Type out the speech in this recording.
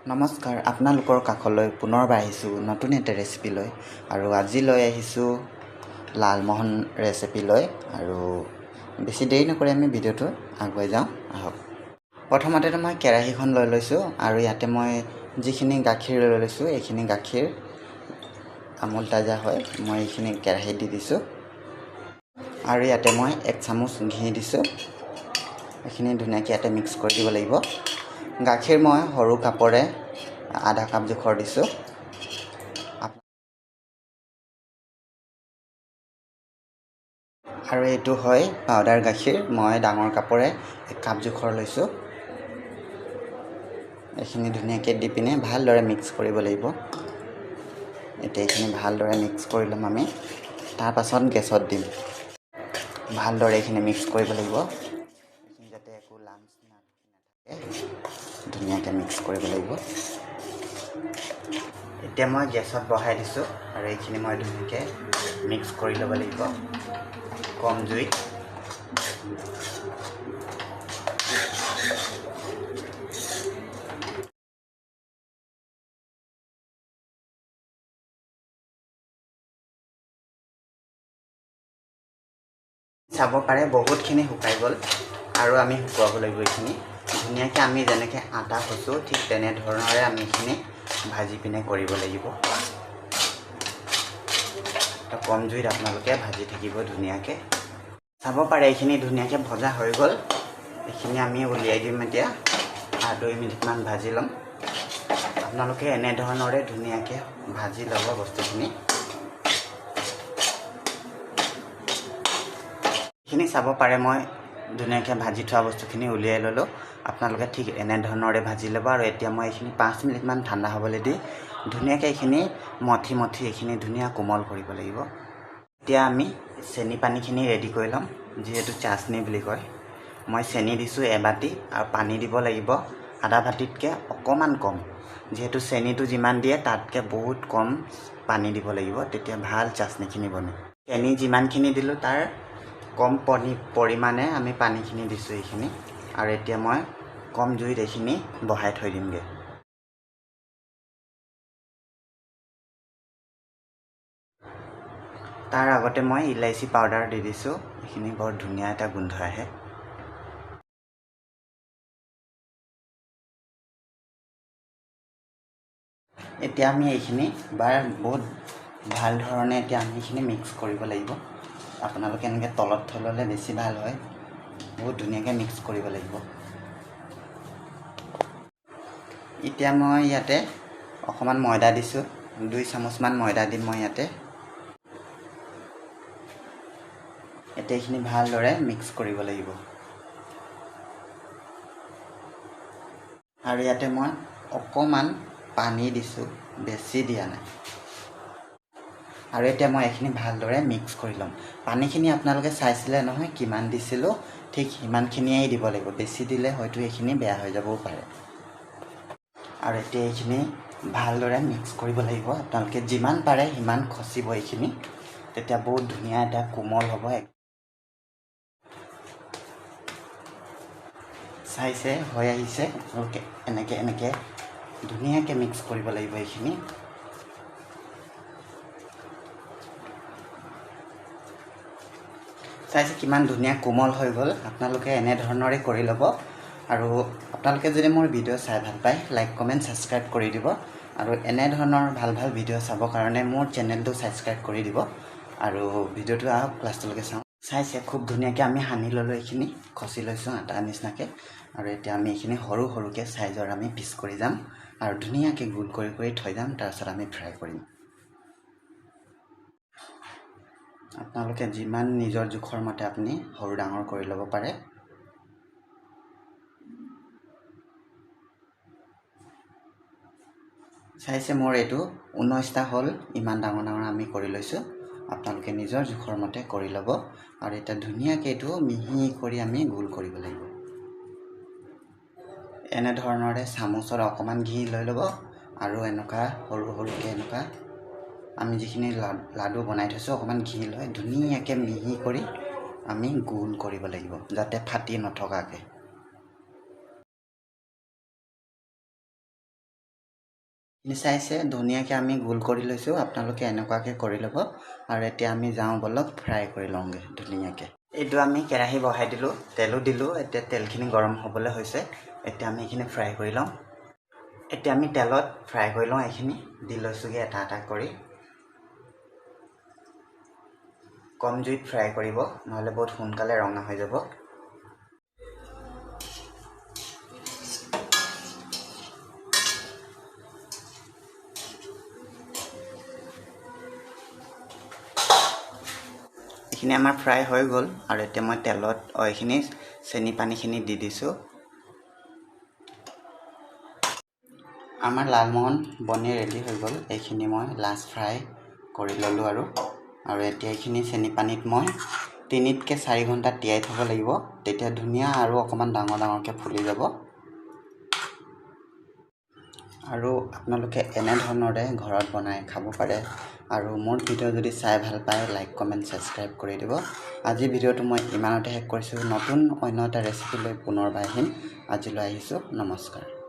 নমস্কাৰ, আপোনালোকৰ কাষলৈ পুনৰবাৰ আহিছোঁ নতুন এটা ৰেচিপি লৈ। আৰু আজি লৈ আহিছোঁ লালমোহন ৰেচিপি লৈ। আৰু বেছি দেৰি নকৰি আমি ভিডিঅ'টো আগুৱাই যাওঁ, আহক। প্ৰথমতে মই কেৰাহীখন লৈ লৈছোঁ আৰু ইয়াতে মই যিখিনি গাখীৰ লৈ লৈছোঁ এইখিনি গাখীৰ আমুল তাজা হয়, মই এইখিনি কেৰাহীত দি দিছোঁ। আৰু ইয়াতে মই 1 চামুচ ঘি দিছোঁ। এইখিনি ধুনীয়াকৈ ইয়াতে মিক্স কৰি দিব লাগিব। গাখীৰ মই সৰু কাপৰে আধা কাপ জোখৰ দিছোঁ। আৰু এইটো হয় পাউডাৰ গাখীৰ, মই ডাঙৰ কাপৰে 1 কাপ জোখৰ লৈছোঁ। এইখিনি ধুনীয়াকৈ দি পিনে ভালদৰে মিক্স কৰিব লাগিব। এতিয়া এইখিনি ভালদৰে মিক্স কৰি ল'ম আমি। তাৰপাছত গেছত দিম। ভালদৰে এইখিনি মিক্স কৰিব লাগিব, এইখিনি যাতে একো লাম্পছ নাথাকে। ধুনীয়াকৈ মিক্স কৰিব লাগিব। এতিয়া মই গেছত বহাই দিছোঁ আৰু এইখিনি মই ধুনীয়াকৈ মিক্স কৰি ল'ব লাগিব কম জুইত। চাব পাৰে বহুতখিনি শুকাই গ'ল আৰু আমি শুকুৱাব লাগিব এইখিনি ধুনীয়াকৈ। আমি যেনেকৈ আটা খচোঁ ঠিক তেনেধৰণৰে আমি এইখিনি ভাজি পিনে কৰিব লাগিব। কম জুইত আপোনালোকে ভাজি থাকিব ধুনীয়াকৈ। চাব পাৰে এইখিনি ধুনীয়াকৈ ভজা হৈ গ'ল। এইখিনি আমি উলিয়াই দিম এতিয়া আৰু 2 মিনিটমান ভাজি ল'ম। আপোনালোকে এনেধৰণৰে ধুনীয়াকৈ ভাজি ল'ব বস্তুখিনি। এইখিনি চাব পাৰে মই ধুনীয়াকৈ ভাজি থোৱা বস্তুখিনি উলিয়াই ল'লোঁ। আপোনালোকে ঠিক এনেধৰণৰে ভাজি ল'ব। আৰু এতিয়া মই এইখিনি 5 মিনিটমান ঠাণ্ডা হ'বলৈ দি ধুনীয়াকৈ এইখিনি মঠি এইখিনি ধুনীয়া কোমল কৰিব লাগিব। এতিয়া আমি চেনি পানীখিনি ৰেডি কৰি ল'ম, যিহেতু চাচনি বুলি কয়। মই চেনি দিছোঁ 1 বাটি আৰু পানী দিব লাগিব আধা বাটিতকৈ অকণমান কম। যিহেতু চেনিটো যিমান দিয়ে তাতকৈ বহুত কম পানী দিব লাগিব, তেতিয়া ভাল চাচনিখিনি বনে। চেনি যিমানখিনি দিলোঁ তাৰ কম পৰিমাণে আমি পানীখিনি দিছোঁ এইখিনি। আৰু এতিয়া মই কম জুইত এইখিনি বহাই থৈ দিমগৈ। তাৰ আগতে মই ইলাইচি পাউডাৰ দি দিছোঁ, এইখিনি বৰ ধুনীয়া এটা গোন্ধ আহে। এতিয়া আমি এইখিনি বহুত ভাল ধৰণে এতিয়া আমি এইখিনি মিক্স কৰিব লাগিব। আপোনালোকে এনেকৈ তলত থৈ ল'লে বেছি ভাল হয়। বহুত ধুনীয়াকৈ মিক্স কৰিব লাগিব। এতিয়া মই ইয়াতে অকণমান ময়দা দিছোঁ, 2 চামুচমান ময়দা দিম মই ইয়াতে। এতিয়া এইখিনি ভালদৰে মিক্স কৰিব লাগিব। আৰু ইয়াতে মই অকণমান পানী দিছোঁ, বেছি দিয়া নাই। আৰু এতিয়া মই এইখিনি ভালদৰে মিক্স কৰি ল'ম। পানীখিনি আপোনালোকে চাইছিলে নহয় কিমান দিছিলোঁ, ঠিক সিমানখিনিয়েই দিব লাগিব। বেছি দিলে হয়তো এইখিনি বেয়া হৈ যাবও পাৰে। আৰু এতিয়া এইখিনি ভালদৰে মিক্স কৰিব লাগিব। আপোনালোকে যিমান পাৰে সিমান খচিব এইখিনি, তেতিয়া বহুত ধুনীয়া এটা কোমল হ'ব। চাইছে হৈ আহিছে, আপোনালোকে এনেকৈ ধুনীয়াকৈ মিক্স কৰিব লাগিব এইখিনি। চাইছে কিমান ধুনীয়া কোমল হৈ গ'ল। আপোনালোকে এনেধৰণৰে কৰি ল'ব। আৰু আপোনালোকে যদি মোৰ ভিডিঅ' চাই ভাল পায়, লাইক কমেণ্ট ছাবস্ক্ৰাইব কৰি দিব। আৰু এনেধৰণৰ ভাল ভিডিঅ' চাবৰ কাৰণে মোৰ চেনেলটো ছাবস্ক্ৰাইব কৰি দিব। আৰু ভিডিঅ'টো আহক লাষ্টলৈকে চাওঁ। চাইছে খুব ধুনীয়াকৈ আমি সানি ল'লোঁ, এইখিনি খচি লৈছোঁ আটা নিচিনাকৈ। আৰু এতিয়া আমি এইখিনি সৰুকৈ চাইজৰ আমি পিচ কৰি যাম আৰু ধুনীয়াকৈ গোল কৰি থৈ যাম। তাৰপিছত আমি ফ্ৰাই কৰিম। আপোনালোকে যিমান নিজৰ জোখৰ মতে আপুনি সৰু ডাঙৰ কৰি ল'ব পাৰে। চাইছে মোৰ এইটো 19টা হ'ল। ইমান ডাঙৰ আমি কৰি লৈছোঁ। আপোনালোকে নিজৰ জোখৰ মতে কৰি ল'ব। আৰু এতিয়া ধুনীয়াকৈ এইটো মিহি কৰি আমি গোল কৰিব লাগিব। এনেধৰণৰে চামুচত অকণমান ঘি লৈ ল'ব আৰু এনেকুৱা সৰুকৈ এনেকুৱা আমি যিখিনি লাডু বনাই থৈছোঁ অকণমান ঘি লৈ ধুনীয়াকৈ মিহি কৰি আমি গোল কৰিব লাগিব, যাতে ফাটি নথকাকৈ। চাইছে ধুনীয়াকৈ আমি গোল কৰি লৈছোঁ আপোনালোকে এনেকুৱাকৈ কৰি ল'ব আৰু এতিয়া আমি যাওঁ বলক ফ্ৰাই কৰি লওঁগৈ ধুনীয়াকৈ এইটো আমি কেৰাহী বহাই দিলোঁ তেলো দিলোঁ এতিয়া তেলখিনি গৰম হ'বলৈ হৈছে এতিয়া আমি এইখিনি ফ্ৰাই কৰি লওঁ এতিয়া আমি তেলত ফ্ৰাই কৰি লওঁ এইখিনি দি লৈছোঁগৈ এটা এটা কৰি কম জুইত ফ্ৰাই কৰিব নহ'লে বহুত সোনকালে ৰঙা হৈ যাব এইখিনি আমাৰ ফ্ৰাই হৈ গ'ল আৰু এতিয়া মই তেলত এইখিনি চেনি পানীখিনি দি দিছোঁ আমাৰ লালমোহন বনি ৰেডি হৈ গ'ল এইখিনি মই লাষ্ট ফ্ৰাই কৰি ল'লোঁ আৰু এতিয়া এইখিনি চেনি পানীত মই 3ত 4 ঘণ্টা তিয়াই থ'ব লাগিব তেতিয়া ধুনীয়া আৰু অকণমান ডাঙৰকৈ ফুলি যাব আৰু আপোনালোকে এনেধৰণৰে ঘৰত বনাই খাব পাৰে আৰু মোৰ ভিডিঅ' যদি চাই ভাল পায় লাইক কমেণ্ট ছাবস্ক্ৰাইব কৰি দিব আজি ভিডিঅ'টো মই ইমানতে শেষ কৰিছোঁ নতুন অন্য এটা ৰেচিপি লৈ পুনৰবাৰ আহিম আজিলৈ আহিছোঁ নমস্কাৰ